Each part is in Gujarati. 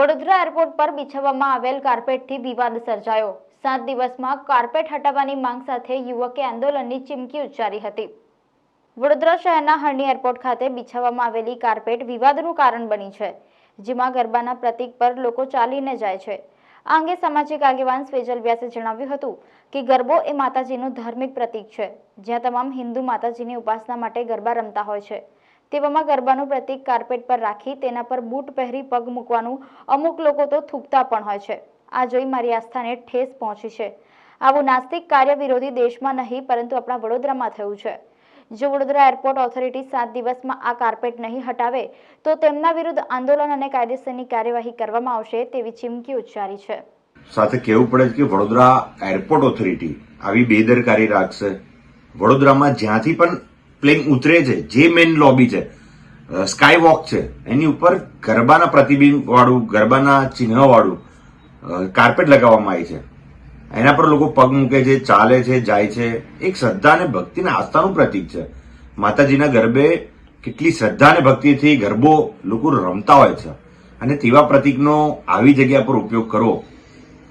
વડોદરા એરપોર્ટ પર બિછાવવામાં આવેલ કાર્પેટથી વિવાદ સર્જાયો। 7 દિવસમાં કાર્પેટ હટાવવાની માંગ સાથે યુવકે આંદોલનની ચીમકી ઉચ્ચારી હતી। વડોદરા શહેરના હરણી એરપોર્ટ ખાતે બિછાવવામાં આવેલી કાર્પેટ વિવાદનું કારણ બની છે, જેમાં ગરબાના પ્રતીક પર લોકો ચાલીને જાય છે। આ અંગે સામાજિક આગેવાન સ્વેજલ વ્યાસે જણાવ્યું હતું કે ગરબો એ માતાજીનું ધાર્મિક પ્રતીક છે, જ્યાં તમામ હિન્દુ માતાજીની ઉપાસના માટે ગરબા રમતા હોય છે। તેવામાં ગરબાનું પ્રતીક કાર્પેટ પર રાખી તેના પર બૂટ પહેરી પગ મૂકવાનું અમુક લોકો તો થૂકતા પણ હોય છે। આ જોઈ મારી આસ્થાને ઠેસ પહોંચી છે। આવું નાસ્તિક કાર્ય વિરોધી દેશમાં નહીં પરંતુ આપણા વડોદરામાં થયું છે। જો વડોદરા એરપોર્ટ ઓથોરિટી 7 દિવસમાં આ કાર્પેટ નહીં હટાવે તો તેમના વિરુદ્ધ આંદોલન અને કાયદેસરની કાર્યવાહી કરવામાં આવશે તેવી ચીમકી ઉચ્ચારી છે। સાથે કહેવું પડે કે વડોદરા એરપોર્ટ ઓથોરિટી આવી બેદરકારી રાખશે। વડોદરામાં જ્યાંથી પણ પ્લેન ઉતરે છે, જે મેઇન લોબી છે, સ્કાય વોક છે, એની ઉપર ગરબાના પ્રતિબિંબ વાળું, ગરબાના ચિહ્ન વાળું કાર્પેટ લગાવવામાં આવી છે। એના પર લોકો પગ મૂકે છે, ચાલે છે, જાય છે। એક શ્રદ્ધા અને ભક્તિના આસ્થાનું પ્રતીક છે। માતાજીના ગરબે કેટલી શ્રદ્ધા અને ભક્તિથી ગરબો લોકો રમતા હોય છે, અને તેવા પ્રતીકનો આવી જગ્યા પર ઉપયોગ કરવો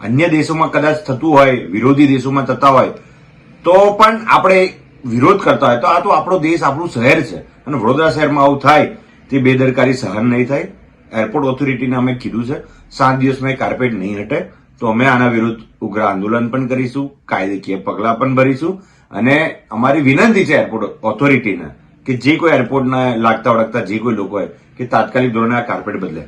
અન્ય દેશોમાં કદાચ થતું હોય, વિરોધી દેશોમાં થતા હોય તો પણ આપણે વિરોધ કરતા હોય, તો આ તો આપણો દેશ, આપણું શહેર છે, અને વડોદરા શહેરમાં આવું થાય તે બેદરકારી સહન નહીં થાય। એરપોર્ટ ઓથોરિટીને અમે કીધું છે 7 દિવસમાં એ કાર્પેટ નહીં હટે તો અમે આના વિરુદ્ધ ઉગ્ર આંદોલન પણ કરીશું, કાયદેકીય પગલાં પણ ભરીશું। અને અમારી વિનંતી છે એરપોર્ટ ઓથોરિટીને કે જે કોઈ એરપોર્ટને લાગતા વળગતા જે કોઈ લોકો હોય કે તાત્કાલિક ધોરણે આ કાર્પેટ બદલે।